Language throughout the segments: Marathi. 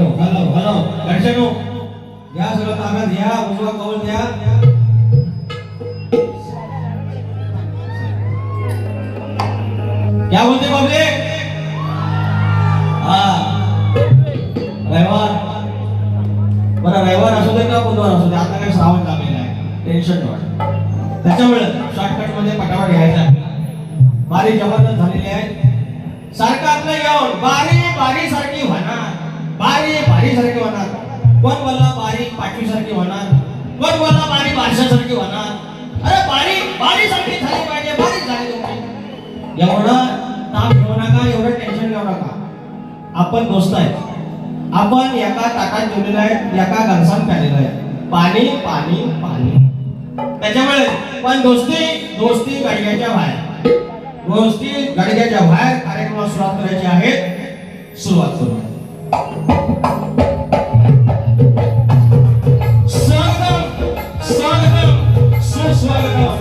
हॅलो हॅलो हॅलो घरच्यांनो या सगळं ताब्यात घ्या उजवा कौल द्या क्या बोलते बाबले हा रविवार बरं रविवार असू दे का बुधवार असू दे आता काय श्रावण लागलेला आहे टेन्शन नव्हतं त्याच्यामुळे शॉर्टकट मध्ये पटापट घ्यायचा बारी जबरदस्त झालेली आहे सारखं आपलं घेऊन बारी बारी सारखी होणार बारी बारी सारखी होणार कोण बोलला बारी पाचवी सारखी होणार कोण बोलला बारी बारशासारखी होणार अरे बारी बारी सारखी झाली पाहिजे बारी झाली तुमची एवढं ताप घेऊ नका एवढं टेन्शन घेऊ नका आपण दोस्त आहे आपण एका ताटात जेवलेलं आहे एका गणसात प्यालेलं आहे पाणी पाणी पाणी त्याच्यामुळे पण दोस्ती दोस्ती गडग्याच्या बाहेर गोष्टी गडग्याच्या बाहेर कार्यक्रमाला सुरुवात करायची आहे सुरुवात करू स्वागतम स्वागतम सुस्वागतम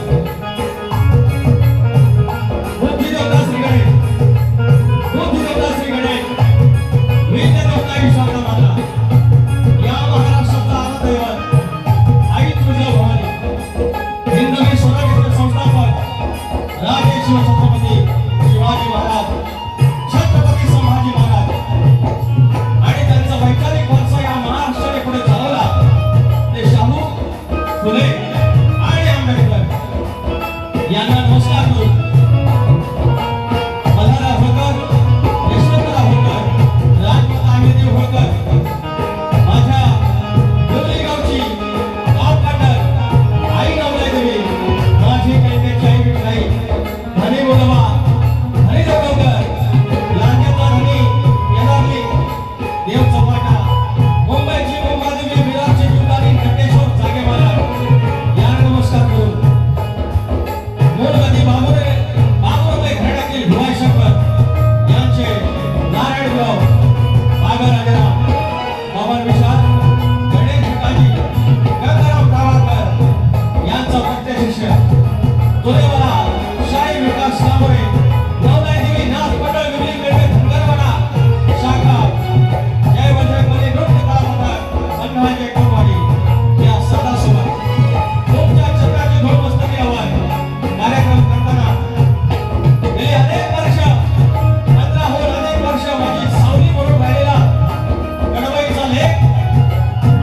बुद्धी देवता श्री गणेश बुद्धी देवता श्री गणेश विद्या देवता विश्वाचा माता या महाराष्ट्राचा आराध्यदैवत आई तुळजाभवानी हिंदवी स्वराज्याचे संस्थापक राजे शिवछत्रपती शिवाजी महाराज छत्रपती संभाजी महाराज आणि त्यांचा वैचारिक वारसा या महाराष्ट्राने पुढे चालवला ते शाहू फुले आणि आंबेडकर यांना नमस्कार करू मल्हारराव होळकर यशवंतराव होळकर राजमाता अहिल्यादेवी होळकर माझ्या डोंगरी गावची गावकांडर आई नवलादेवी माझी कन्याची आई विठाई धनी बोलवा धनी देवकर लांजेचा धनी येणारी देव चपाटा मुंबईची मुंबादेवी विरारची जुगारी खंडेश्वर जागे महाराज या नमस्कार करू मूलगती बाबुराव घराण्यातील भिवाई शंकर यांचे नारायणराव बागराजराव पवन विशाल गणेश भिकाजी गंगाराम गावाकर यांचा प्रत्यक्ष शिष्य तुलेवाला शाही विकास सामोरे नवलादेवी नाथ मंडळ विमली पेठे धनगरवाडा शाखा जय बजरंगबली नृत्य कलावंत अन्नवाजी कोणवाडी या सदासोबत तुमच्या चक्राची धूळ मस्तकी आवाज कार्यक्रम करताना गेली अनेक वर्ष 15 अनेक वर्ष माझी सावली म्हणून राहिलेला गणबाईचा लेख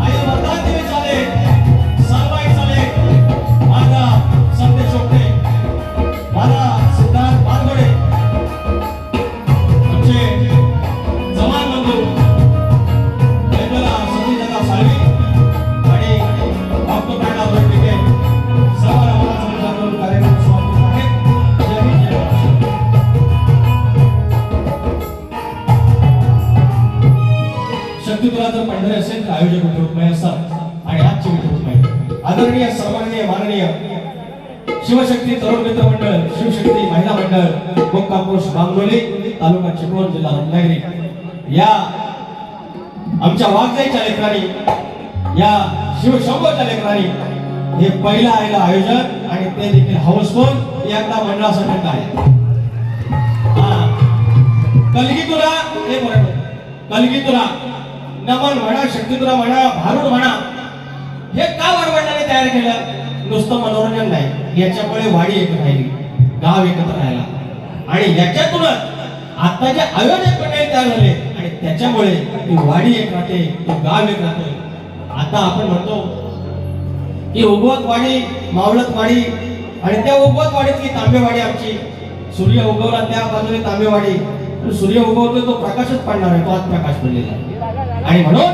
आई वरदादेवीचा लेख सालबाईचा लेख माझा संदेश ओपटे मला सिद्धार्थ बारगोडे आमचे जवान बंधू वेदला सतीदादा साळवी आणि डॉक्टर प्राणा वरटिके सर्वांना मला नमस्कार करून कार्यक्रम समाप्त आहे जय हिंद जय महाराष्ट्र शक्तीतुला जर पाहिजे असेल तर आयोजक उपयुक्तमय असतात आणि आजचे उपयुक्तमय आदरणीय सन्माननीय माननीय शिवशक्ती तरुण मित्र मंडळ शिवशक्ती महिला मंडळ मुक्कामपूर बांगरोली तालुका चिपळूण जिल्हा रत्नागिरी या आमच्या वाघजाईच्या लेकरांनी या शिवशंभोच्या लेकरांनी हे पहिलं आलेलं आयोजन आणि ते देखील हाऊसफुल एकदा मंडळासाठी आहे कलगी तुला हे बरोबर कलगी तुला नमन म्हणा शक्ती तुला म्हणा भारूड म्हणा हे का वरवडण्याने तयार केलं नुसतं मनोरंजन नाही याच्यामुळे वाडी एकत्र राहिली गाव एकत्र राहिला आणि याच्यातूनच आता जे आयोजक मंडळी तयार झाले आणि त्याच्यामुळे ती वाडी एक राहते तो गाव एक राहते आता आपण म्हणतो की उगवत वाडी मावळत वाडी आणि त्या उगवत वाडीतली तांबेवाडी आमची सूर्य उगवला त्या बाजूने तांबेवाडी सूर्य उगवतो तो प्रकाशच पडणार आहे तो आज प्रकाश पडलेला आहे आणि म्हणून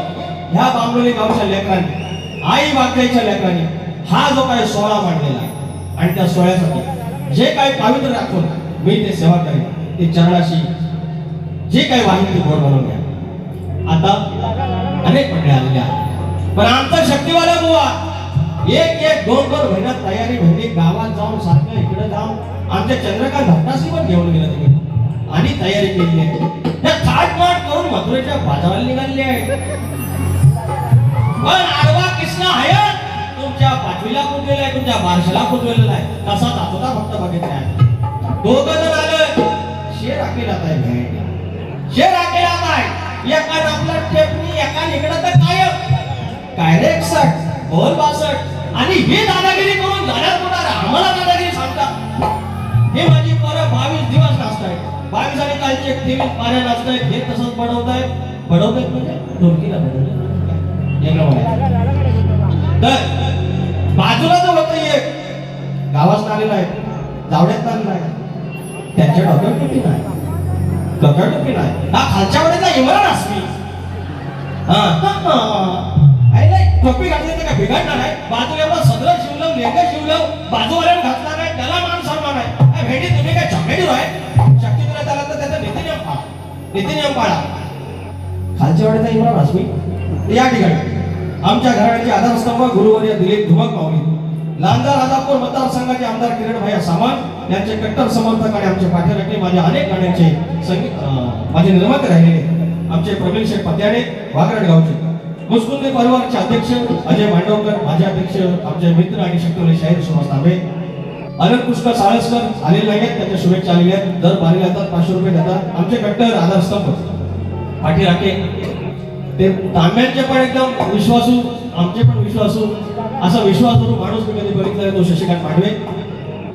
ह्या बांबोली गावच्या लेकरांनी आई वाघजाईच्या लेकरांनी हा जो काही सोहळा मांडलेला आहे आणि त्या सोहळ्यासाठी जे काही पवित्र राखून मी ते सेवा करेन ते चरणाशी जे काही वाहिनी गोड बनवून घ्या आता अनेक मंडळी आलेले आहेत पण आमचा शक्तीवाला बुवा एक एक दोन दोन महिन्यात तयारी भेटली गावात जाऊन सारखं इकडे जाऊन आमच्या चंद्रकांत भट्टासी पण घेऊन गेला तुम्ही आणि तयारी केली आहे त्या थाटमाट करून मथुरेच्या बाजाराला निघाले आहे पण आडवा किसना आहे तुमच्या पाचवीला पुजलेला आहे तुमच्या बारशाला पुजलेला आहे तसा दाखवता फक्त बघितला आहे दोघं जण आलं शेर अकेला काय शेर अकेला काय एकानं आपला टेपनी एका निकडं तर काय रे 61 बोल 62 आणि हे दादागिरी करून जाण्यात होणार आम्हाला दादागिरी सांगतात. हे माझी पोरं 22 दिवस नाचतायत, 22 आणि कालचे 23 पाऱ्या नाचतायत, हे तसंच बनवतायत म्हणजे ढोलकीला तर बाजूला जो होतं एक गावात आलेला आहे, जावड्यात आलेला आहे, त्यांच्या डोक्यावर टोपी नाही, डोक्यावर टोपी नाही, हा खालच्या वेळेचा इम्रान हाशमी. टोपी घातली तर काय बिघडणार आहे? बाजूला सदर शिवलं, लेंगा शिवलं, बाजूवाल्यानं घातला नाही, त्याला मान सन्मान आहे. भेटी तुम्ही काय चमेडी आहे? शक्ती तुला त्याला तर त्याचा नीतिनियम पाळा. खालच्या वेळेचा इम्रान हाशमी या ठिकाणी आमच्या घराण्याचे आधारस्तंभ गुरुवर्य दिलीप धुमक माऊली, लांजा राजापूर मतदारसंघाचे आमदार किरण भैया सामंत यांचे कट्टर समर्थक आणि आमचे पाठीराखणे माझे अनेक गाण्यांचे संगीत माझे निर्माते राहिलेले आमचे प्रवीण शेठ पत्याने वाघरड गावचे, मुस्कुंदे परिवारचे अध्यक्ष अजय मांडवकर, माझे अध्यक्ष आमचे मित्र आणि शक्तीवले शाहीर सुभाष तांबे, अनंत कृष्ण साळसकर आलेले नाहीत, त्यांच्या शुभेच्छा आलेल्या आहेत. दर बारीला येतात, 500 रुपये देतात. आमचे कट्टर आधारस्तंभ पाठीराखे ते तांब्यांचे पण एकदम विश्वासू, आमचे पण विश्वासू, असा विश्वासू माणूस मी कधी बघितला तो शशिकांत मांडवे.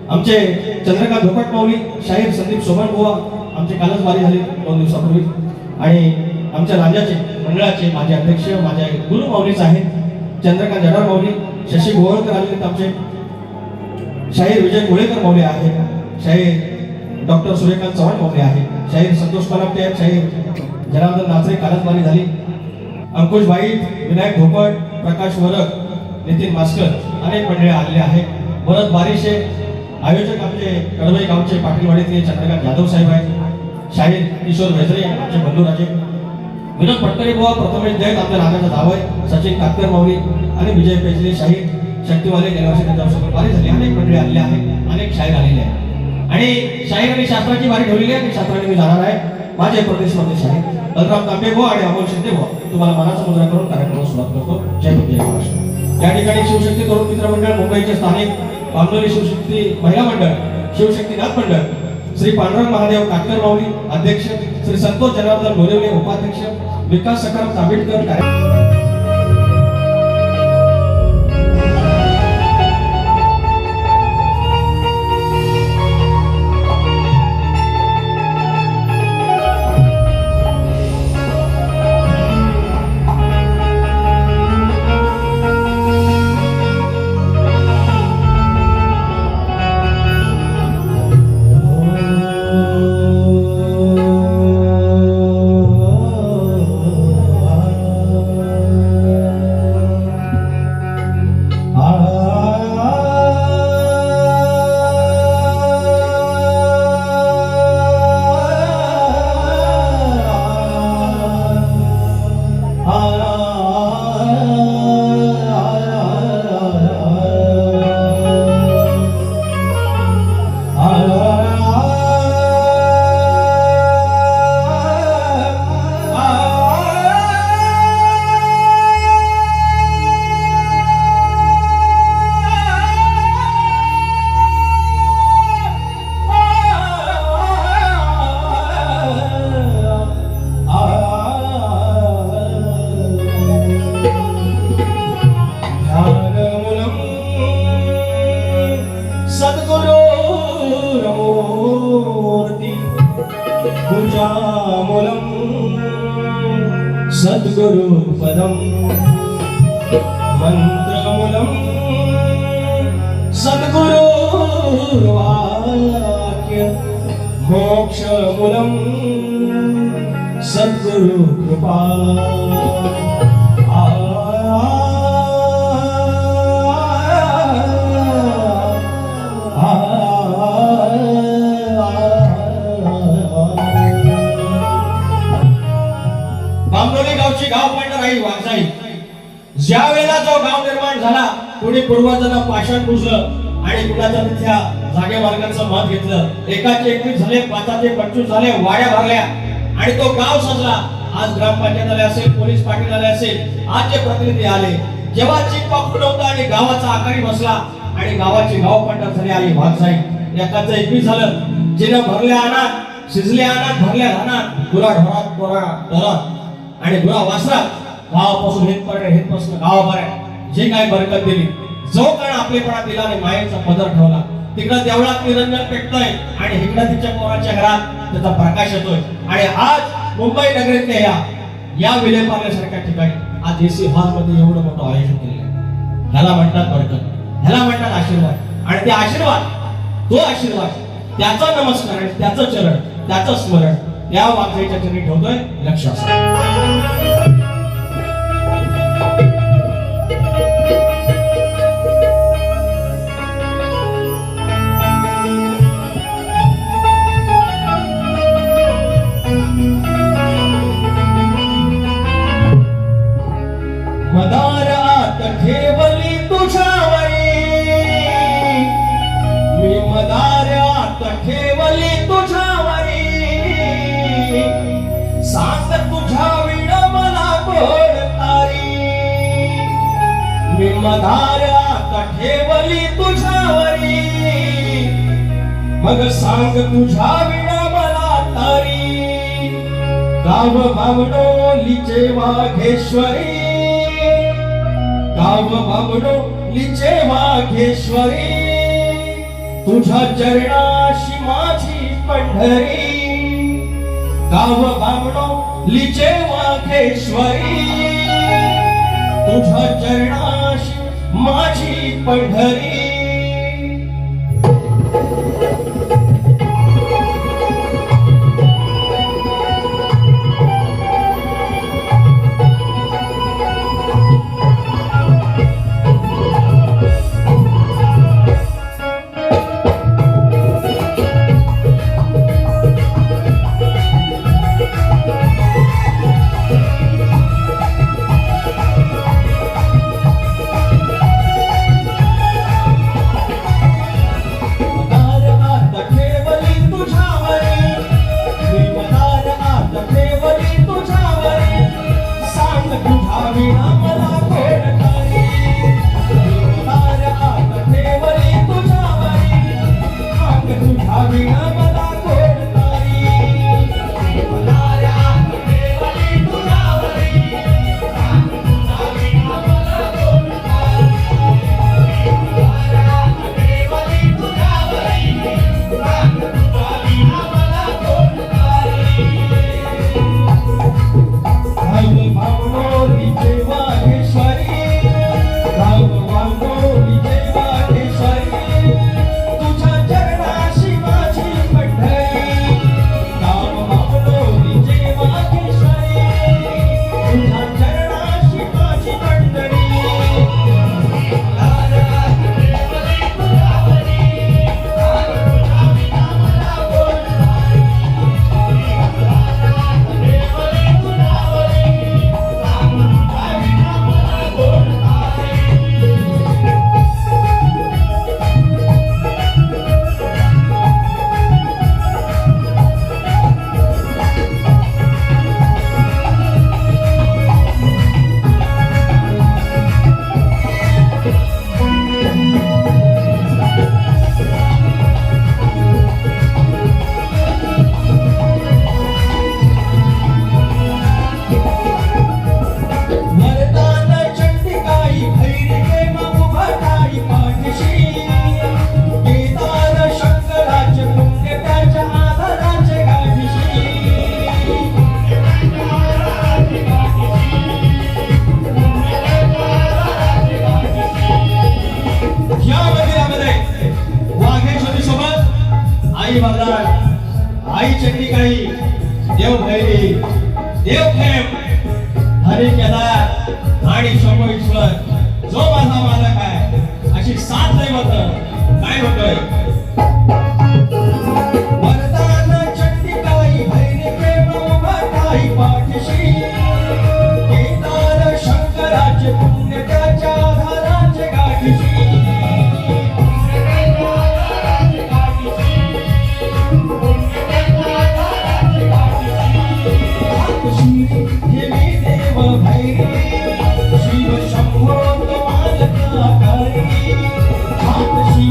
आमचे चंद्रकांत धोकट माऊली, शाहीर संदीप सोमन बुवा, आमचे कालच वारी झाली 2 दिवसापूर्वी. आणि आमच्या राज्याचे मंडळाचे माझे अध्यक्ष माझे गुरु माऊलीच आहेत, चंद्रकांत जडार माऊली, शशी गोवळकर आलेले, आमचे शाहीर विजय कोळेकर माऊली आहे, शाहीर डॉक्टर सूर्यकांत चव्हाण माऊली आहे, शाहीर संतोष पनपटे आहेत, शाहीर जनार्दन नाचरे कालच वारी झाली, अंकुश भाई, विनायक भोपट, प्रकाश वरक, नितीन मास्कर अनेक मंडळी आलेले आहेत. भरत बारिशे आयोजक आमचे कडवई गावचे पाटीलवाडीतले चंद्रकांत जाधव साहेब आहेत, शाहीर किशोर वेझरे आमचे बंधुराजे, विनोद पटकरी बुवा, प्रथमेश दैत आमच्या नागाचा जावय, सचिन कातकर माऊली आणि विजय पेजले शाहीर शक्तीवाले गेल्या वर्षी त्यांच्यासोबत वारी झाली. अनेक मंडळी आलेले आहेत, अनेक शाहीर आलेले आहेत आणि शाहीर आणि शास्त्राची वारी ठेवलेली आहे. शास्त्राने मी जाणार आहे. माझे प्रदेशमध्ये शाहीर बलराम तांबे बुवा आणि अमोल शिंदे बुवा तुम्हाला मनाचा मुद्रा करून कार्यक्रमाला सुरुवात करतो. जय हिंद, जय महाराष्ट्र. या ठिकाणी शिवशक्ती तरुण मित्र मंडळ मुंबईचे स्थानिक, बांबोली शिवशक्ती महिला मंडळ, शिवशक्ती नाथ मंडळ, श्री पांडुरंग महादेव काटकर माऊली अध्यक्ष, श्री संतोष जनार्दन गोरेवले उपाध्यक्ष, विकास सखाराम तांबेडकर सद्गुरु पदम मंत्रमूलम सद्गुरु वाक्य मोक्षमूलम सद्गुरु कृपा गाव पण राहील वागसाई. ज्या वेळेला जो गाव निर्माण झाला कोणी पूर्वजांना पाषाण पुजलं आणि कुणाच्या तिथल्या जागे मार्गाचं मत घेतलं. एकाचे 21 झाले, 5चे 25 झाले, वाड्या भरल्या आणि तो गाव सजला. आज ग्रामपंचायत आले असेल, पोलीस पाटील आले असेल, आजचे प्रतिनिधी आले. जेव्हा चिप पकडून होता आणि गावाचा आकारी बसला आणि गावाची गाव पंढर झाली आली वागसाई. एकाचं 21 झालं, जिनं भरल्या अनाथ, शिजल्या अनाथ, भरल्या रानात, गुरा ढोरात, गुरा ढोरात आणि गुरा वासरात गावापासून हेतपासून गावापर्यंत जे काय बरकत दिली, जो कारण आपलेपणा दिला आणि मायेचा पदर ठेवला, तिकडं देवळात निरंजन पेटतोय आणि इकडं तिच्या पोराच्या घरात त्याचा प्रकाश येतोय. आणि आज मुंबई नगरीतल्या या विलेपार्ल्यासारख्या ठिकाणी आज एसी हॉल मध्ये एवढं मोठं आयोजन केलेलं आहे. ह्याला म्हणतात बरकत, ह्याला म्हणतात आशीर्वाद. आणि ते आशीर्वाद, तो आशीर्वाद, त्याचा नमस्कार आणि त्याचं चरण, त्याचं स्मरण या वाघजाईच्या चरणी ठेवतोय. लक्ष असं मदार आत ठेवली तुझ्यावरी, मी मदार आत ठेवली तुझ्यावरी, सांग तुझ्या विण मला कोण तारी, मी मदार आत ठेवली तुझ्यावरी, मग सांग तुझ्या विण मला तारी. गाव बावडोलीचे वाघेश्वरी, गाव बावडोलीचे वाघेश्वरी, तुझ्या चरणाशी माझी पंढरी. गाव बावडोलीचे वाघेश्वरी, तुझ्या चरणाशी माझी पंढरी. आई बाजार आई चटणी काही देव भैरी देव खेम हरी केदार आणि शंभो ईश्वर जो माझा मालक आहे अशी सात दैवत काय होतोय वरदान चटणी काही भैरी प्रेम उभा काही पाठीशी केदार शंकराचे पुण्य त्याच्या आधाराचे गाठीशी शिव शंभो मालका करी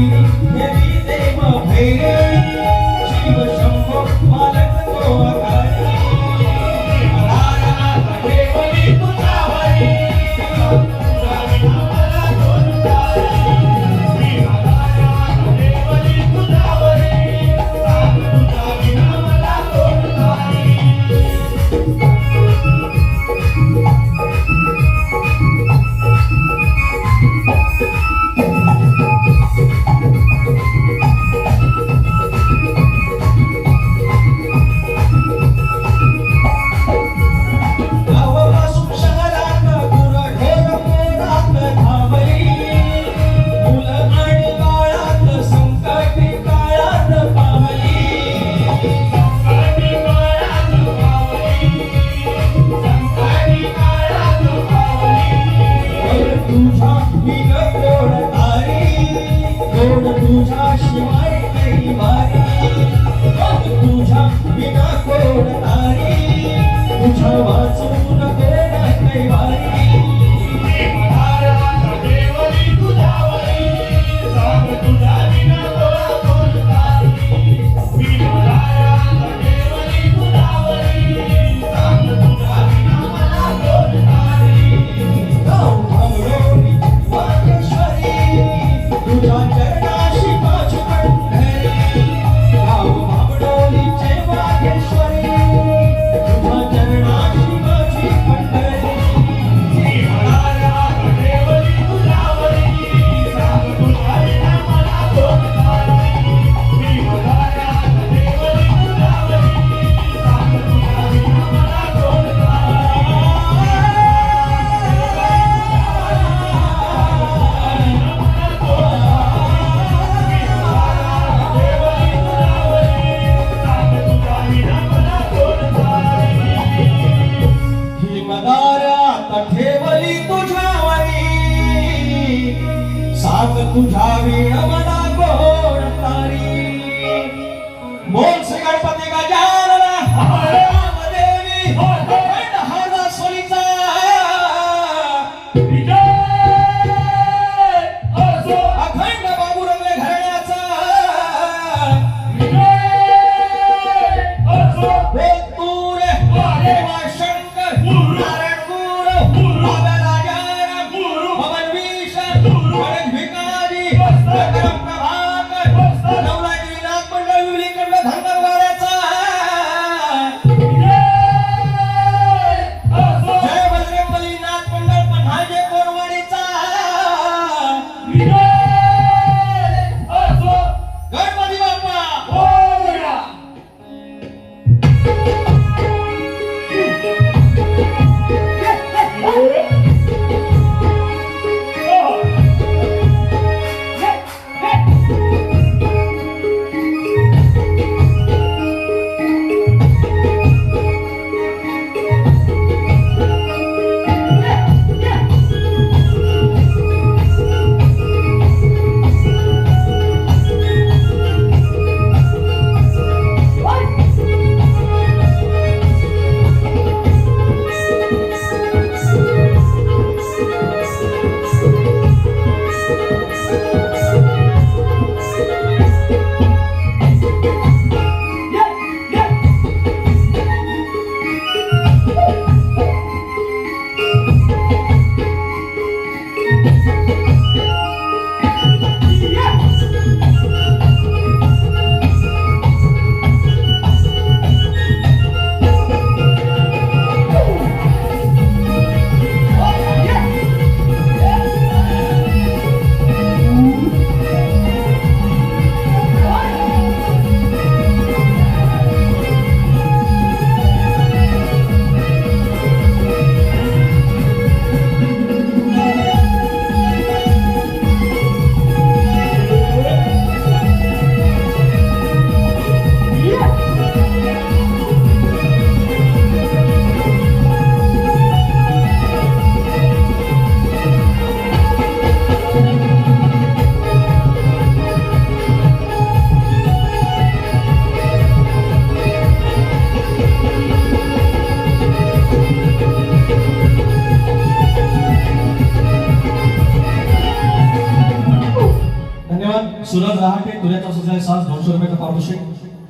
तुऱ्याचा सुजलाय सास 200 रुपयाचा पारितोषिक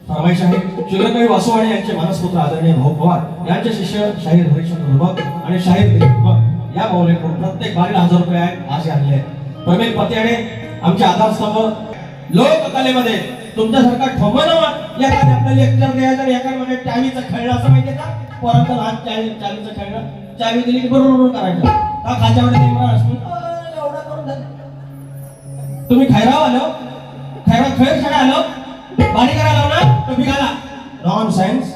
फरमाईश आहे. शिवरकवी वासुवाडे यांचे मानसपुत्र आदरणीय भाऊ पवार यांचे शिष्य शाहीर हरिश्चंद्र भगत आणि शाहीर दिलीप भगत या भाऊलेकडून प्रत्येक बारीला 1000 रुपये आहेत आज आणले आहेत. प्रवीण पत्याने आमचे आधारस्तंभ लोककलेमध्ये तुमच्यासारखा ठोमनवा एखाद्या आपल्या लेक्चर द्यायचं आणि एखाद्यामध्ये चावीचं खेळणं असं माहितीये का? पोरांचं लहान चावीचं खेळणं, चावी दिली की बरोबर करायचं का खाच्यामध्ये निमरा असतो एवढं करून झालं. तुम्ही खैराव आलो, खैराव खेळ शाळा आलो, बारी करायला आलो ना तो बिघाला नॉन सायन्स.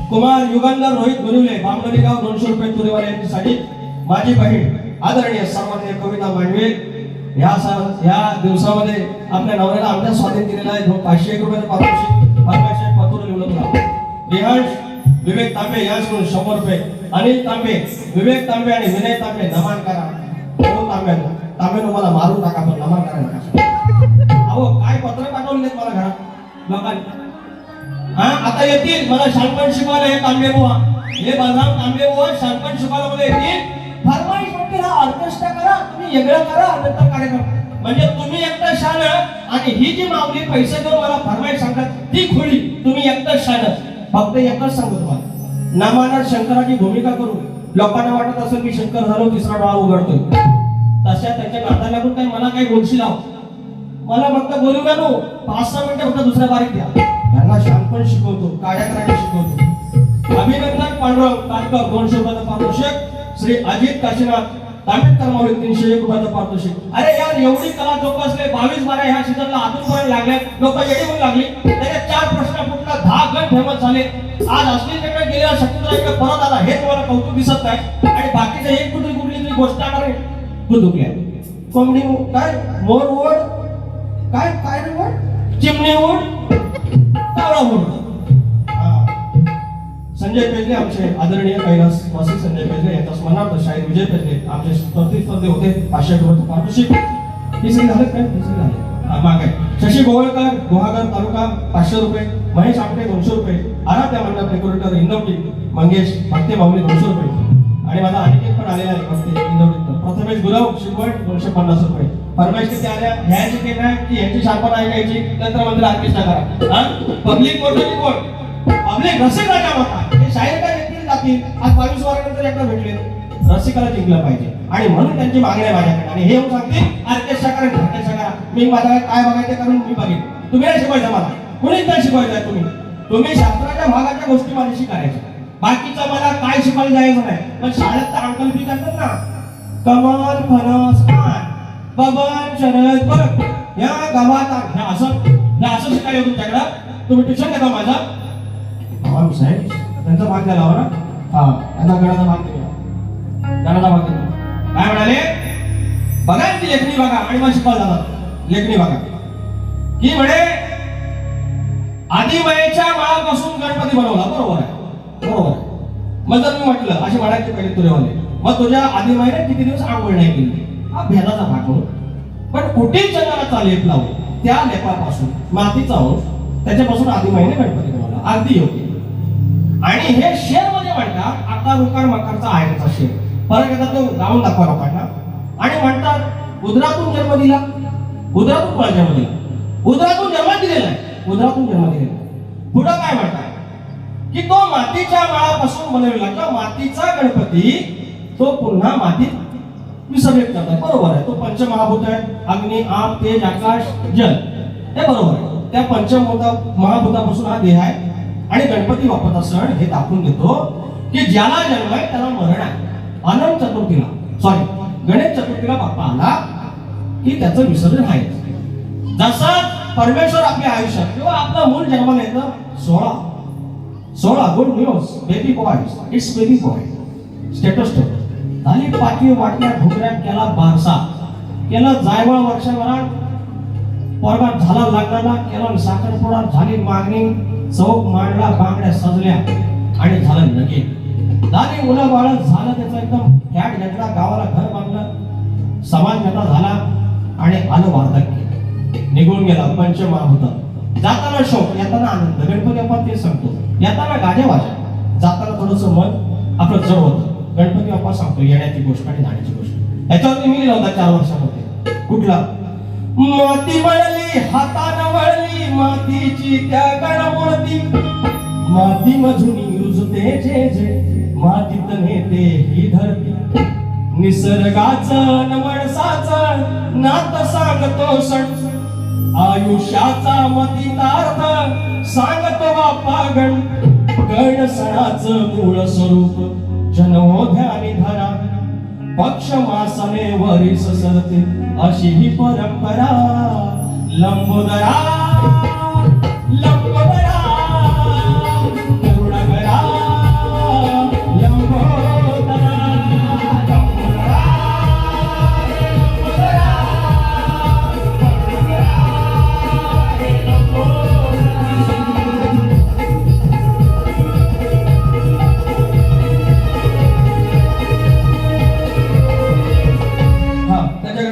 कुमार युगंधर रोहित गुरुले बामणोली गाव 200 रुपये तुरीवाले यांच्यासाठी. माझी बहीण आदरणीय सन्माननीय कविता मांडवे या दिवसामध्ये आपल्या नवऱ्याला आमच्या स्वाधीन दिलेला आहे 501 रुपयाचा पारितोषिक फरमाईश पत्र लिहिलं तुला. रिहांश विवेक तांबे यांच्याकडून 100 रुपये. अनिल तांबे, विवेक तांबे आणि विनय तांबे नमन करा. तांबे मला मारून टाका पण नमन करा. अहो काय पत्र पाठवले मला घरात लोकांनी. हा आता येतील मला शानपण शिकवायला हे तांबे बुवा, हे बलराम तांबे बुवा शानपण शिकवायला मला येतील. फरमाईश म्हणजे हा ऑर्केस्ट्रा करा, तुम्ही वेगळं करा नंतर कार्यक्रम. म्हणजे तुम्ही एकटं शान आणि ही जी माऊली पैसे देऊन मला फरमाईश सांगतात ती खोडी. तुम्ही एकटं शान. फक्त एकच सांगतो तुम्हाला, नामानाथ शंकराची भूमिका करू. लोकांना वाटत असेल की शंकर झालो तिसरा डोळा उघडतोय, तशा त्याच्या नाता लागून काही मला काही बोलशी लाव. मला फक्त बोलू का नो 5-6 मिनिटं फक्त दुसऱ्या बारीक द्या. यांना शानपण शिकवतो, काड्या करायला शिकवतो. अभिनंदन पांडुरंग काटकर 200 रुपयाचा पारितोषिक. श्री अजित काशीनाथ तांबेडकर माऊली 301 रुपयाचा पारितोषिक. अरे यार एवढी कला जोपासले 22-12 ह्या सीझनला आतून पर्यंत लागले लोक येडी होऊन लागली. त्याचे 4 प्रश्न फुटला 10 गण फेमस झाले. आज असलीकडे गेलेला शक्तीराकडे परत आला हे तुम्हाला कौतुक दिसत नाही. आणि बाकीचे एक कुठली तरी गोष्ट आणणार गुदुकल्या कोंबडी काय मोर ओढ काय काय रे ओढ चिमणी ओढ कावळा ओढ. संजय पेजले आमचे आदरणीय कैलास वासी संजय पेजले यांचा स्मरणार्थ शाहीर विजय पेजले आमचे स्पर्धे होते 500 रुपयाचे पारितोषिक. हे सगळे झाले काय? हे सगळे झाले मागे. शशी गोवळकर गुहागर तालुका 500 रुपये. महेश आमटे 200 रुपये. आराध्या मंडप डेकोरेटर इंदवटी मंगेश भक्ते माऊली 200 रुपये. आणि माझा अनिकेत पण आलेला आहे भक्ते इंदवटी. प्रथमेश गुलाव शिकवण 250 रुपये. फरमाईश किती आल्या ह्याची की नाही की यांची शांपण आहे याची नंतर मंदिर ऑर्केस्ट्रा करा. पब्लिक मोठं कोण पब्लिक रसिक राजा होता. हे शाहीर काय येतील जातील. आज 22 वर्षानंतर एकदा भेटले. रसिकाला जिंकलं पाहिजे आणि म्हणून त्यांची मागणी आहे माझ्याकडे. आणि हे येऊन सांगते ऑर्केस्ट्रा करा ऑर्केस्ट्रा करा. मी माझ्या काय बघायचं करून मी बघेन. तुम्ही नाही शिकवायचं मला, कुणीच नाही शिकवायचं. तुम्ही शास्त्राच्या भागाच्या गोष्टी माझ्याशी करायच्या. बाकीचं मला काय शिकवायला जायचं नाही. पण शाळेत तर अंकल बी करतात ना कमल फणस पान बबन शरद बघ या गावात हे असं शिकायला तुमच्याकडं. तुम्ही ट्युशन घेता माझा साहेब त्यांचा भाग द्यायला हवा ना. हा त्यांना गणाचा भाग दिला गणाचा भाग दिला. काय म्हणाले बघा ती लेखणी बघा आणि मग शिकवायला जातात. लेखणी बघा की म्हणे आदिमायेच्या माळापासून गणपती बनवला. बरोबर आहे बरोबर आहे. मग जर मी म्हटलं असे म्हणायचे पहिले तुरेवाले मग तुझ्या आदिमाईने किती दिवस आंघोळ नाही केली. हा भेदाचा भाग होतो. पण कुठेच चंदनाचा लेप लावून त्या लेपापासून मातीचा होत त्याच्यापासून आदिमाईने गणपती बनवला. अगदी योग्य. आणि हे शेर मध्ये म्हणतात आकार उकार मकारचा आहेरचा शेर. फरक येतात तो गाऊन दाखवा लोकांना. आणि म्हणतात उदरातून जन्म दिला. उदरातून कोणा जन्म दिला? उदरातून जन्म दिलेला आहे. उदरातून जन्म दिलेला. पुढं काय म्हणतात की तो मातीच्या माळापासून बनवलेला किंवा मातीचा गणपती तो पुन्हा मातीत विसर्जित करतात. बरोबर आहे. तो पंचमहाभूत आहे. अग्नी आप तेज आकाश जल हे बरोबर आहे. त्या पंचमहाभूतापासून हा देह आहे. आणि गणपती बाप्पाचा सण हे दाखवून देतो की ज्याला जन्म आहे त्याला मरण आहे. अनंत चतुर्थीला गणेश चतुर्थीला बाप्पा आला की त्याचं विसर्जन आहे. जसं परमेश्वर आपल्या आयुष्यात किंवा आपला मूल जन्माला येतं 16 good news baby boy it's baby boy status झाली 5वी वाटल्या ढोकऱ्यात केला बारसा केला जायवळ वर्षभरात पोरगा झाला लग्नाला केला साखरपुडा झाली मागणी चौक मांडला बांगड्या सजल्या आणि झालं लगीन. झाली मुलं बाळ झालं त्याचं एकदम कॅट घेतला गावाला घर बांधलं समाज नेता झाला आणि आलं वार्धक्य निघून गेला. पंचमहाभूत जाताना शोक येताना आनंद. गणपती बाप्पा ते सांगतो येताना गाज्या वाजा जाताना थोडस मन आपलं जड होतं. गणपती बाप्पा सांगतो येण्याची गोष्ट आणि जाण्याची गोष्ट. याच्यावरती मी लिहिला होता 4 वर्षामध्ये. कुठला माती मळली वळली हातानं वळली मातीची त्या गणमूर्ती माती मधुनी रुजते जे जे मातीत नेते ही धरती निसर्गाचं न माणसाचं नात सांगतो सण आयुष्याचा मतितार्थ सांगतो बाप्पा गण गण सणाचं मूळ स्वरूप जनोध्यानी धरा पक्ष मासने वरीस सरते अशी ही परंपरा लंबोदरा लंबोदरा करुणाकरा लंबोदरा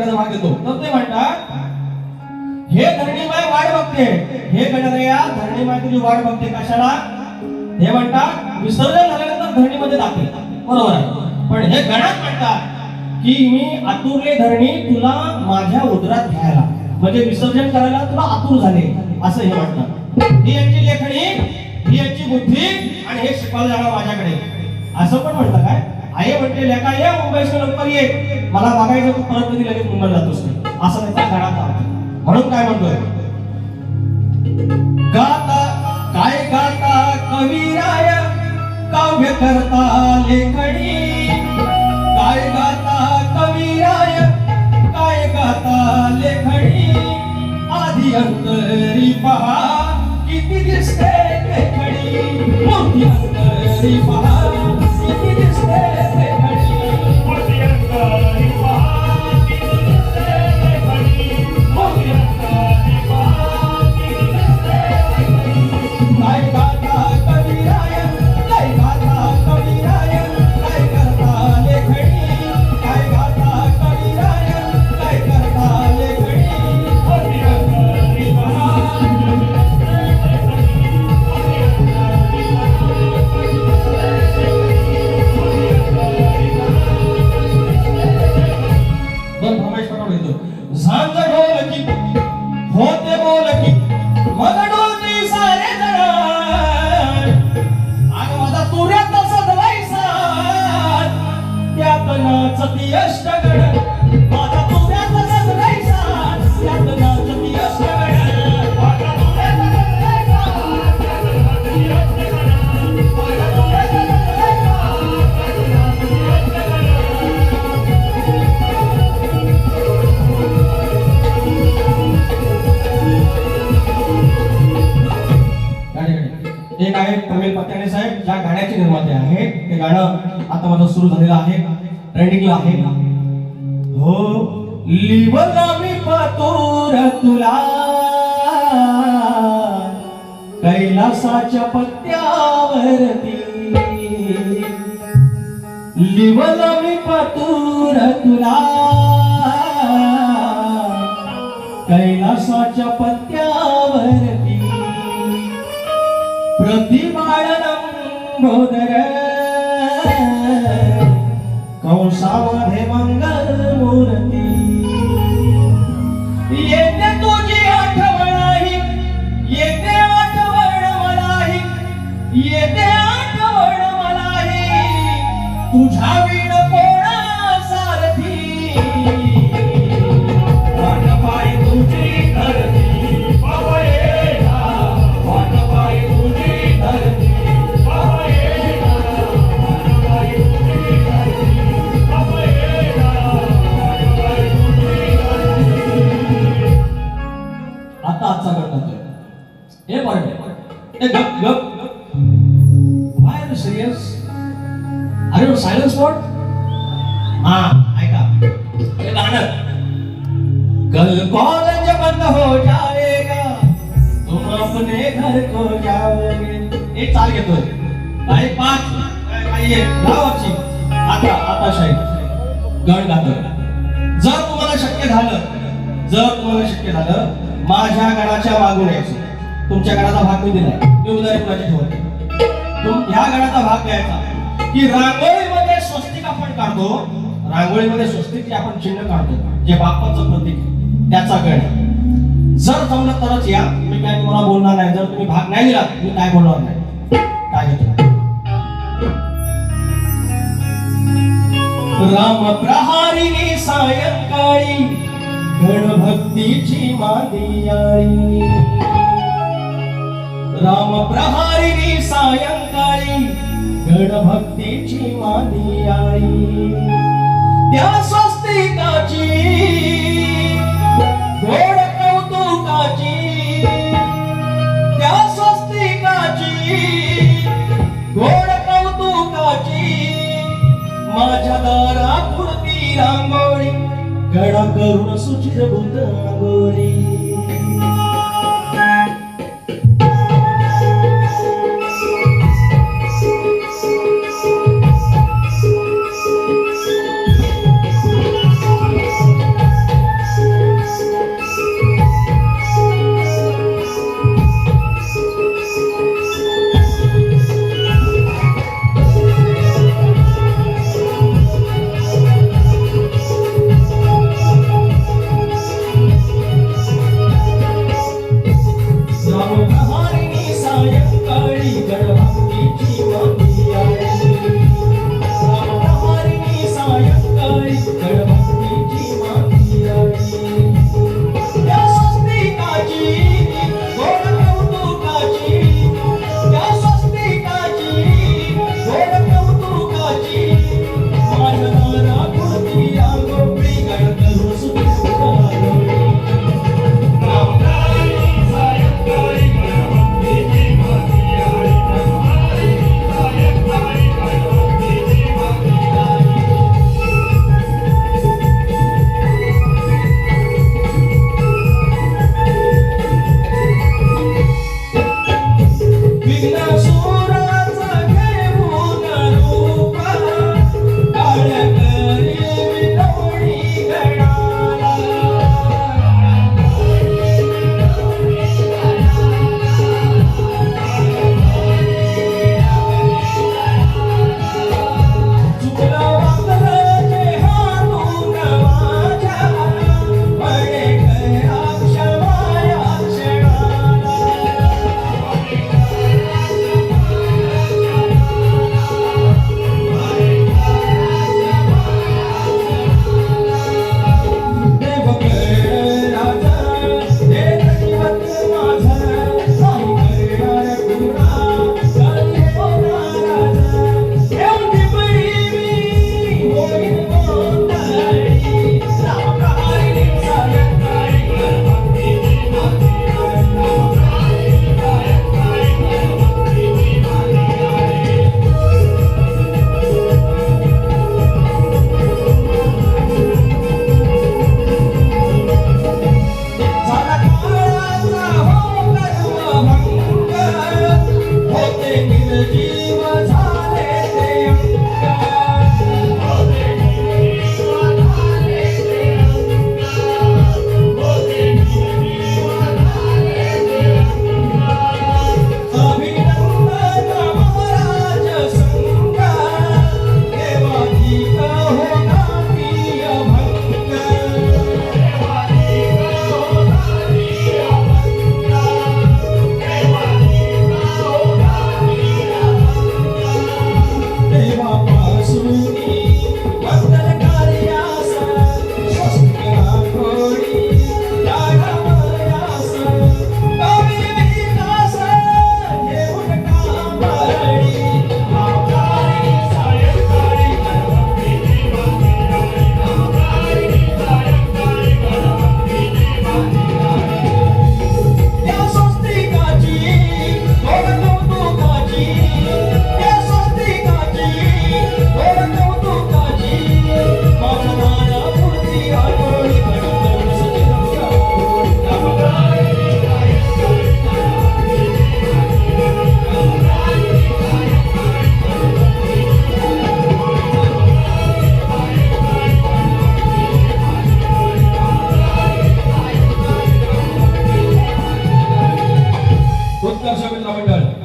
भाग देतो तर ते म्हणतात हे धरणीमाय वाट बघते हे गणरया धरणीमाय तुझी वाट बघते कशाला हे म्हणतात विसर्जन झाल्यानंतर धरणीमध्ये जाते बरोबर आहे पण हे गणात म्हणतात की मी आतुरले धरणी तुला माझ्या उदरात घ्यायला म्हणजे विसर्जन करायला तुला आतुर झाले असं हे म्हणतात ही यांची लेखणी ही यांची बुद्धी आणि हे शिकवलं जाणार माझ्याकडे असं पण म्हणतं काय आई म्हणते लेका ये मुंबईच्या लवकर ये मला बघायचं तू परत कधी लगेच मुंबईला जातोस असं नाही त्या घरात म्हणून काय म्हणतोय गाता काय गाता कविराय काव्य करता लेखणी काय गाता कविराय काय गाता लेखणी आधी अंतरी पहा किती दिसते लेखणी मोठी अंतरी पहा किती दिसते एक आहे प्रवीण पत्याने साहेब ज्या गाण्याचे निर्माते आहेत ते गाणं आता माझं सुरू झालेलं आहे ट्रेंडिंगला आहे हो लिवला मी पातूर तुला कैलासाच्या पत्त्यावरती लिवला मी पातूर तुला कैलासाच्या पत्त्यावरती प्रतिबाळनंबोदर कंसामध्ये मंगल मूर्ती येते तुझी आठवण येते आठवण मलाही येते आठवण मलाही तुझ्या विण कोणा सारथी वाट पाय तुझी धरती अरे सायलेंस मोड ऐका हे गाणं कल कॉलेज बंद हो जाएगा तुम अपने घर को जाओगे एक चाल घेतोय काही पाच काही गावाची आता शाहीर गण गातोय जर तुम्हाला शक्य झालं माझ्या गणाच्या मागून यायचं तुमच्या गणाचा भाग मी दिलाय मी उदाहरण कुणाची ठेवते ह्या गणाचा भाग द्यायचा की रांगोळीमध्ये स्वस्तिक आपण काढतो रांगोळीमध्ये स्वस्तिक जे आपण चिन्ह काढतो जे बाप्पाचं प्रतीक त्याचा गण जर जमलं तरच या, मी काय तुम्हाला बोलणार नाही. जर तुम्ही भाग नाही दिला मी काय बोलणार नाही. काय घेतो राम प्रहारिणी सायंकाळी गणभक्तीची मादियाळी. राम प्रहारिणी सायंकाळी गणभक्तीची मादियाळी. त्या स्वस्तिकाची गोड कौतुकाची. त्या स्वस्तिकाची गोड कौतुकाची. माझ्या दारापुरती रांगोळी गणा करून सुचिरभूत रांगोळी.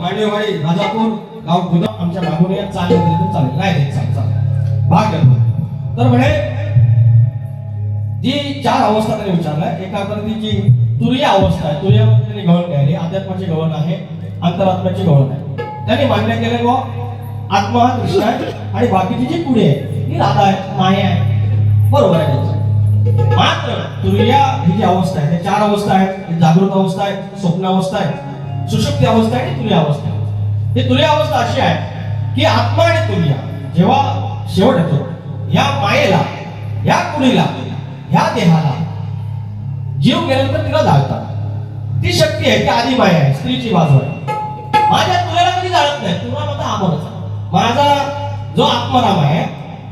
मांडेवाडी राजापूर गाव गुदा आमच्या मागून या चालले तर चालेल नाही चालेल भाग घेतो तर म्हणे जी 4 अवस्था त्यांनी विचारल्या. एका तर ती जी तुरीय अवस्था आहे, तुरीय त्यांनी गवळण घ्यायली, अध्यात्माची गवळण आहे, अंतरात्म्याची गवळण आहे. त्यांनी मान्य केलं व आत्मा हा कृष्ण आहे आणि बाकीची जी पुढे आहे ही राधा आहे, माया आहे. बरोबर आहे त्यांचं. मात्र तुरीय ही जी अवस्था आहे, त्या 4 अवस्था आहेत. जागृत अवस्था आहे, स्वप्न अवस्था आहे, सुषुप्ती अवस्था आहे आणि तुरीय अवस्था आहे. ही तुरीय अवस्था अशी आहे की आत्मा आणि तुरीय जेव्हा शेवट येतो, या मायेला, या कुणीला, ह्या देहाला जीव गेल्यानंतर तिला जाळतात. ती शक्ती आहे, ती आधी माया आहे, स्त्रीची बाजू आहे. माझ्या तुला कधी जाळत नाही, तुला माझा अमरच आहे. माझा जो आत्माराम आहे,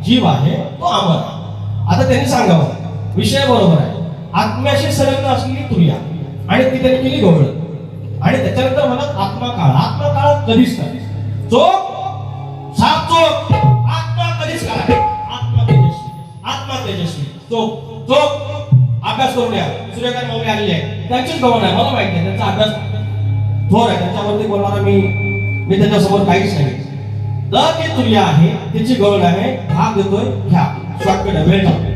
जीव आहे, तो अमर आहे. आता त्यांनी सांगावं, विषय बरोबर आहे. आत्म्याशी संलग्न असलेली तुर्या आणि ती त्यांनी केली गवळण आणि त्याच्यानंतर म्हणत आत्मा काळ कधीच नाही. चोख साप चोख, आत्मा कधीच काळ, आत्मा तेजस्वी चोख अभ्यास करून या. सूर्यकांत मौली आलेले आहे, त्यांचीच गवळण आहे, मला माहिती आहे. त्यांचा अभ्यास थोर आहे, त्याच्यावरती बोलणारा मी त्याच्यासमोर काहीच नाही. तर ती तुर्या आहे, तिची गवळण आहे. भाग देतोय, घ्या. शॉर्टकट आहे, वेळ टाकतो.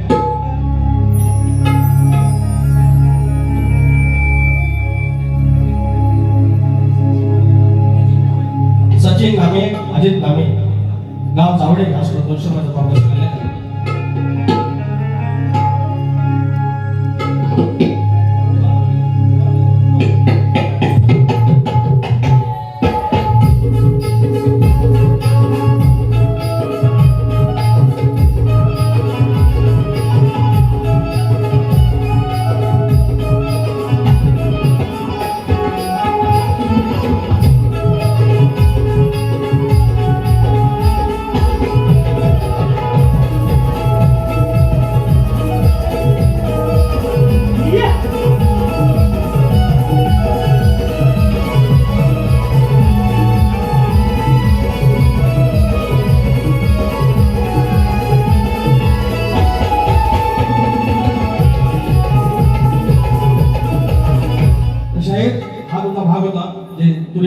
सचिन नामे, अजित नामे, गाव जावडे, असं 200 मध्ये प्रॉब्लेम केलेला आहे.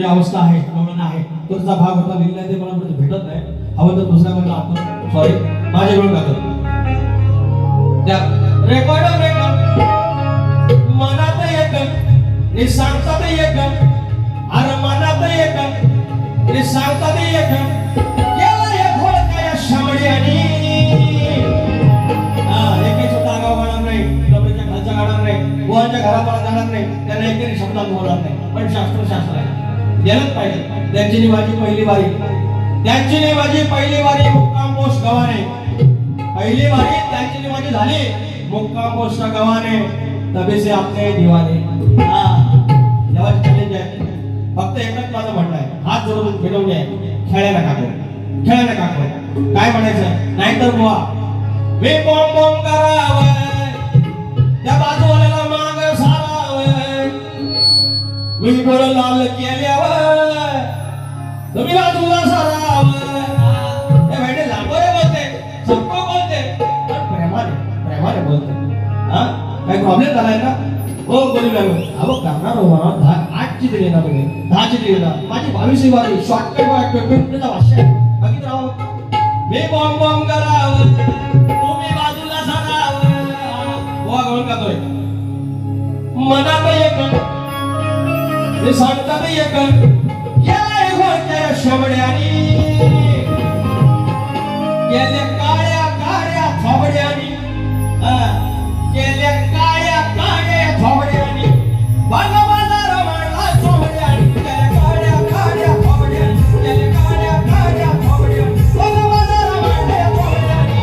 अवस्था आहे, गवळण आहे, तो त्याचा भाग होता. लिहिला ते मला भेटत नाही. हवं तर दुसऱ्या मध्ये आपण सॉरी माझ्याकडून टाकतो त्या रेकॉर्ड मनात एक नि सांगतात एक, अरे मनात एक नि सांगतात एक, केला एक घोळ काय शामडी आणि एकेच तागाव गाणार नाही, डबऱ्याच्या खालचा गाणार नाही, गोवांच्या घरापाला जाणार नाही, त्यांना एकही शब्दात बोलणार नाही. पण शास्त्र आहे, गेलंच पाहिजे. त्यांची माझी पहिली बारी, त्यांची माझी पहिली बारी मुक्काम पोस्ट गव्हाणे, पहिली बारी त्यांची माझी झाली मुक्काम पोस्ट गव्हाणे, तबे से आपने दिवाने. देवाची चॅलेंज आहे. फक्त एकच माझं म्हणणं आहे, हात जोडून फिरवणे आहे, खेळायला काढो. काय म्हणायचं, नाहीतर बुवा मी बॉम्ब बॉम्ब करावं, त्या बाजूवाल्याला माग सारावं, मी डोळ लाल केल्यावर तुम्ही बाजूला सारावं. हे भेटे लांबोरे बोलते, सबको बोलते, पण प्रेमाने बोलते. काही प्रॉब्लेम झालाय ना? हो बोलू लागलो. अहो करणार हो म्हणा, 8 ची दिली ना तुम्ही, 10 ची दिली ना. माझी 22वी वारी शॉर्टकट भाषा बाकी राव. मी बॉम्ब बॉम्ब करावं, तुम्ही बाजूला सारावं. गोवा गवळण करतोय. मनात एक ते सांगतात एक, गेल्या घोळक्या शबड्यानी, गेल्या काळ्या काळ्या थोबड्यानी, गेल्या काळ्या काळ्या थोबड्यानी, बागा बाजार मांडला थोबड्यानी, गेल्या काळ्या काळ्या थोबड्यानी, गेल्या काळ्या काळ्या थोबड्यानी, बागा बाजार मांडला थोबड्यानी.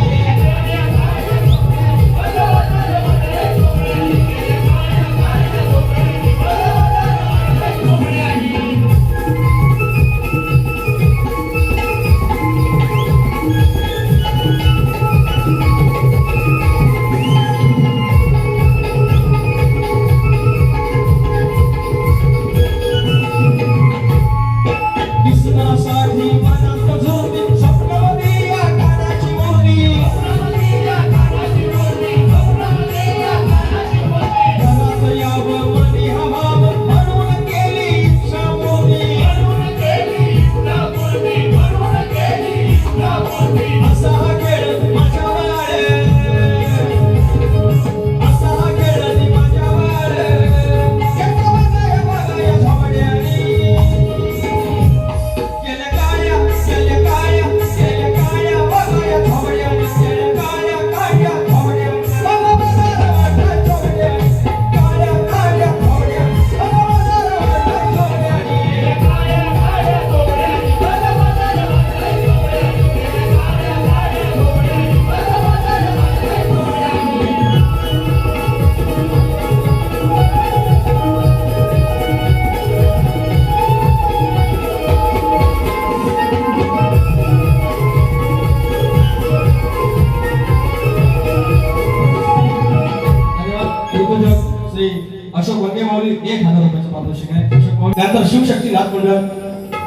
पारितोषिक आहे. त्यानंतर शिवशक्ती नाथ मंडळ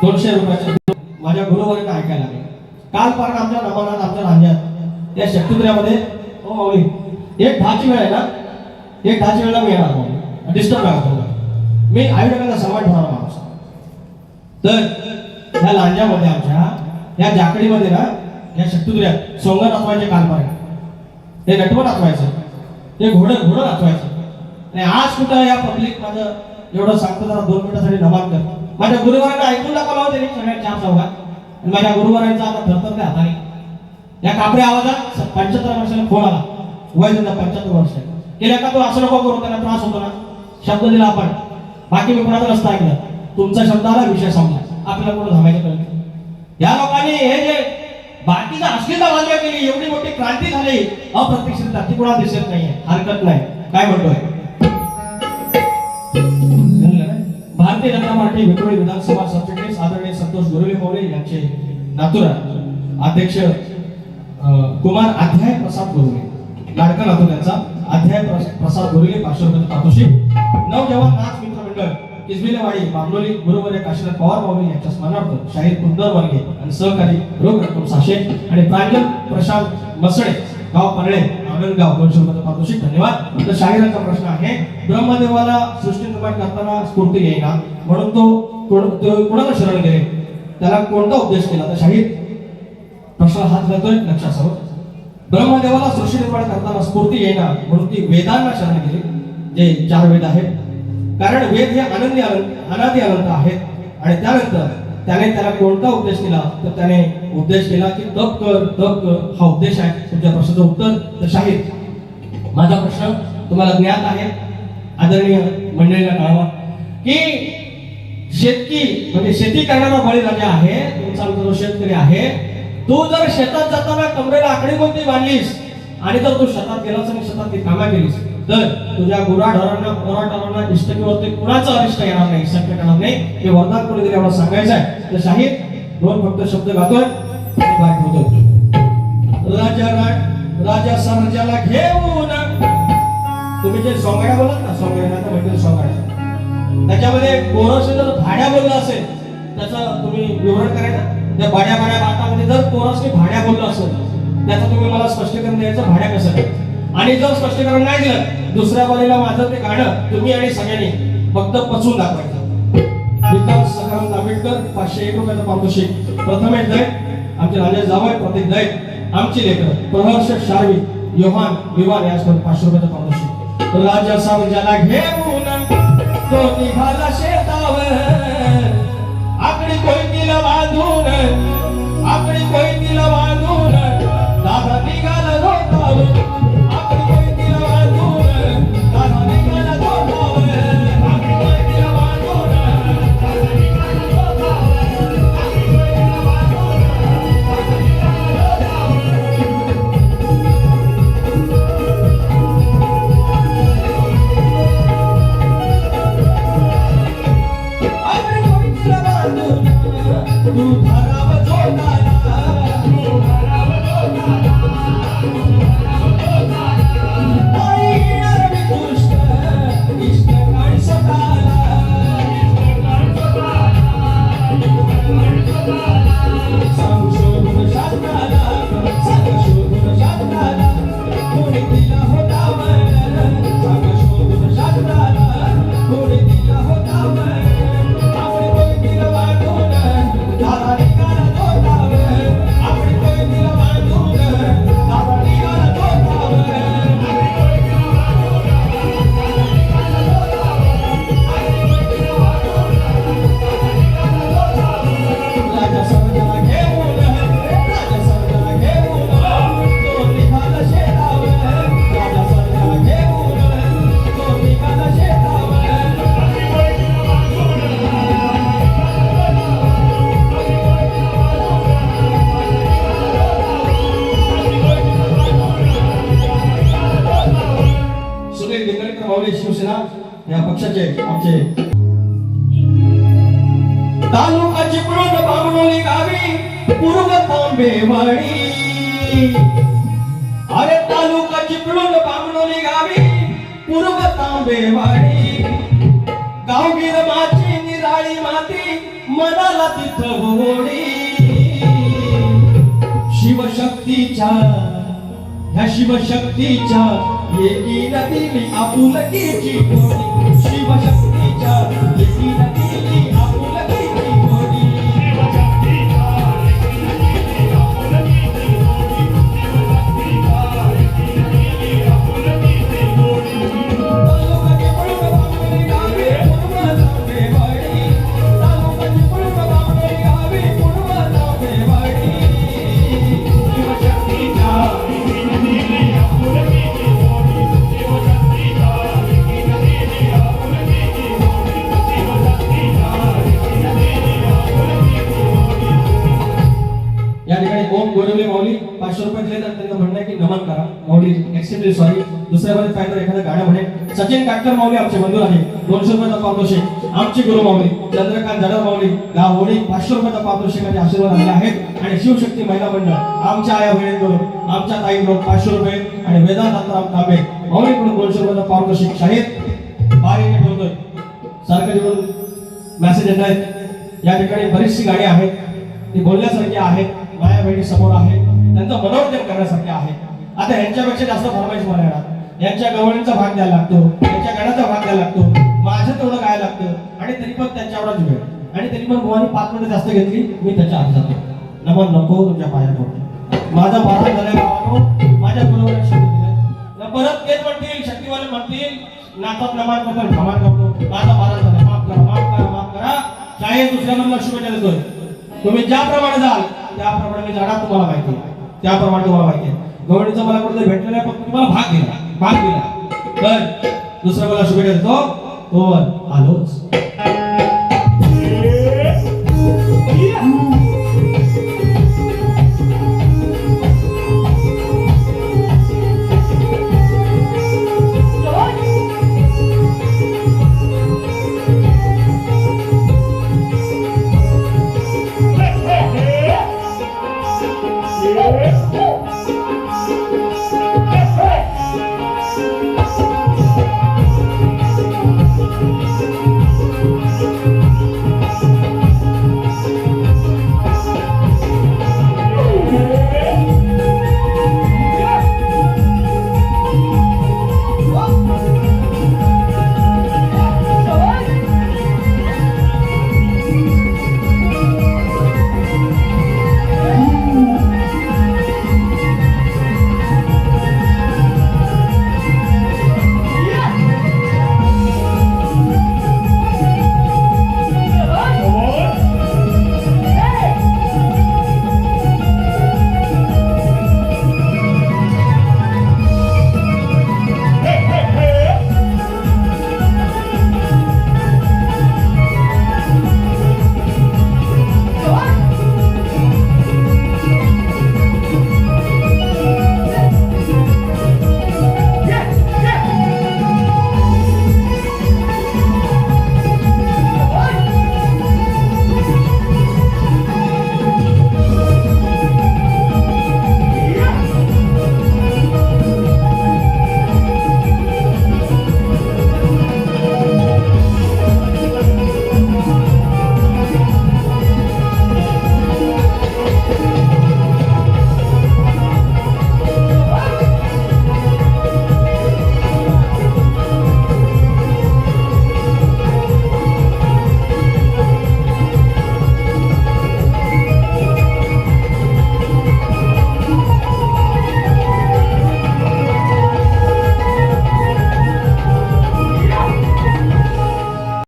200 रुपयाचे माझ्या गुरुवारीला ऐकायला लागले. काल पारण आमच्या नमनात आमच्या राज्यात या शक्तिद्र्यामध्ये हो माऊली 1:10ची वेळ आहे ना, 1:10ची वेळेला मी येणार माऊली, डिस्टर्ब नका करू. मी आयोजकांना सन्मान ठेवणार माणूस. तर या लांजामध्ये आमच्या या जाकडीमध्ये ना या शक्तिद्र्यात सोंग नाचवायचे काल पारण, हे नटवं नाचवायचं, हे घोडं नाचवायचं. आणि आज कुठं या पब्लिक माझं एवढं सांगतो, जरा 2 मिनिटासाठी नमान कर. माझ्या गुरुवारांना ऐकून दाखवलं त्यांनी सगळ्या 4 चौघात. आणि माझ्या गुरुवारांचा आता थरथरते हाताने या कापऱ्या आवाजात 75 वर्षाला फोन आला. वय त्यांना 75 वर्ष केल्या का तू असं नको करू, त्यांना त्रास होतो ना. शब्द दिला आपण, बाकी मी कोणाचा रस्ता ऐकलं, तुमचा शब्द आला विषय संपला, आपल्याला कोण थांबायचं कळलं. या लोकांनी हे जे बाकीचा अश्लीलता वाजवा केली, एवढी मोठी क्रांती झाली अप्रत्यक्षरित्या, ती कोणाला दिसत नाहीये. हरकत नाही, काय म्हणतोय भारतीय जनता पार्टी विक्रोळी विधानसभा सरचिटणीस आदरणीय संतोष गुरुले मोरे यांचे नातुरा अध्यक्ष कुमार अध्याय प्रसाद गुरुले, लाडका नातू यांचा अध्याय प्रसाद गुरुले 500 रुपये पारितोषिक. नवजवान नाच मित्र मंडळ किसबिलेवाडी बांबलोली गुरुवर्य काशीनाथ पवार माऊली यांच्या स्मरणार्थ शाहीर कुंदर वर्गे आणि सहकारी रोग रक्कम 600 आणि प्रांजल प्रशांत मसळे गाव परळे आनंदगाव 200 रुपये पारितोषिक. धन्यवाद. तर शाहिरांचा प्रश्न आहे, ब्रह्मदेवाला सृष्टी निर्माण करताना स्फूर्ती येईना म्हणून तो कोणाला शरण गेले, त्याला कोणता उपदेश केला. तर शाहीर प्रश्न हात घालतोय, लक्षात ठेवा. ब्रह्मदेवाला सृष्टी निर्माण करताना स्फूर्ती येईना म्हणून ती वेदांना शरण गेली, जे 4 वेद आहेत. कारण वेद हे अनादि अनंत आहेत. आणि त्यानंतर त्याने त्याला कोणता उपदेश केला, तर त्याने उपदेश केला की तप कर हा उपदेश आहे. तुमच्या प्रश्नाचं उत्तर. तर शाहीर माझा प्रश्न तुम्हाला ज्ञात आहे, आदरणीय मंडळीला कळवा की शेतकी म्हणजे शेती करणारा बळीराजा आहे. तुमचा आमचा जो शेतकरी आहे, तू जर शेतात जाताना कमरेला आकडी कोणती बांधलीस आणि जर तू शेतात गेलास आणि शेतात ती कामा केलीस, तर तुझ्या गुराढोरांना इष्ट किंवा ते कुणाचं अरिष्ट येणार नाही, संकट येणार नाही. हे वरदान कोणी दिले एवढं सांगायचं आहे. तर शाहीर 2 फक्त शब्द गातोय, राजा सर्जाला घेऊन, तुम्ही जे सोंगाड्या बोलत ना, सोंगाड्या म्हणजे सोंगाड्या, त्याच्यामध्ये कोरस जर भाड्या बोललं असेल त्याचं तुम्ही विवरण करायचं. त्या भाड्या बातामध्ये जर कोरसने भाड्या बोललं असेल त्याचं तुम्ही मला स्पष्टीकरण द्यायचं, भाड्या कसं. आणि जर स्पष्टीकरण नाही दिलं, दुसऱ्या बाजूला माझं ते गाणं तुम्ही आणि सगळ्यांनी फक्त पचवून दाखवायचं. विकास सखाराम आंबेडकर 501 रुपयाचं पारितोषिक. प्रथमेश दैत आमचे राजे जावई, प्रतीक दैत आमची लेकर, प्रहर्ष शार्वी योहान विवान यासकडून 500 रुपयाचं पारितोषिक. राजा सर्जाला घेऊन तो निघाला शेतावर, आकडी कोयतीला बांधून, आकडी कोयतीला बांधून, दादा निघाला रोटावर, आकडी कोयतीला बांधून, दादा निघाला रोटावर, आकडी कोयतीला बांधून, दादा निघाला रोटावर, आकडी कोयतीला बांधून, दादा निघाला तू धराव जोडाला, तू धराव जोडाला, दुष्ट इष्ट काळ सकाला, संशोधन शास्त्राला, संशोधन शास्त्राला कोणी दिला होता वर, संशोधन शास्त्राला कोणी दिला होता वर. शिवसेना या पक्षाचे आमचे तालुका चिपळूण बामणोली गावी पूर्व तांबेवाडी. अरे तालुका चिपळूण बामणोली गावी पूर्व तांबेवाडी, गावगीर माझी निराळी माती मनाला तिथं होडी शिवशक्तीच्या ह्या शिवशक्तीच्या एकी नदीली आपुलकीची गोडी शिवशक्तीच्या एकी नदीली आपुलकीची गोडी या ठिकाणी ओम गोरवले माऊली 500 रुपये दिले तर त्यांचं म्हणणं आहे की नमन करा माऊली एक्स्ट्रीमली सॉरी दुसऱ्या वेळेस पाहिजे एखादं गाणं म्हणेल सचिन काटकर माऊली आमचे बंधू आहे 200 रुपयाचा पारितोषिक आमचे गुरु माऊली चंद्रकांत जडर माऊली गाव होळी 500 रुपयाचा पारितोषिकाचे आशीर्वाद आले आहेत आणि शिवशक्ती महिला मंडळ आमच्या आया बहिणींकडून आमच्या ताईंकडून 500 रुपये आणि वेदांत अंतराम तांबे माऊलीकडून 200 रुपयाचा पारितोषिक शाहीर बारीने ठेवतोय सरकारकडून मेसेज येत आहेत या ठिकाणी बरीचशी गाडी आहेत ती बोलण्यासारखी आहेत माया बहिणी समोर आहे त्यांचं मनोरंजन करण्यासारखे आहे आता यांच्यापेक्षा जास्त फरमाईश मला येणार यांच्या गवळींचा भाग द्यायला लागतो यांच्या गाण्याचा भाग द्यायला लागतो माझं तेवढं गायला लागतं आणि तरी पण त्यांच्यावरच वेळ आणि तरी पण बुवानी 5 मिनिटं जास्त घेतली मी त्याच्या आत जातो नमन नको तुमच्या पाया पडतो माझा महाराज झाल्या भावानो माझ्या गुरुवर शब्द दिले परत तेच म्हणतील शक्तीवाले म्हणतील नाचात नमान करतो भ्रमण करतो माझा महाराज झाला माफ करा माफ करा माफ करा शाळेत दुसऱ्यांना शुभेच्छा देतोय तुम्ही ज्याप्रमाणे जाल त्याप्रमाणे मी जाणार तुम्हाला माहिती आहे त्याप्रमाणे तुम्हाला माहिती आहे गवळीचं मला कुठे भेटलं नाही पण तुम्हाला भाग दिला तर दुसऱ्या मला शुभेच्छा देतो तो आलोच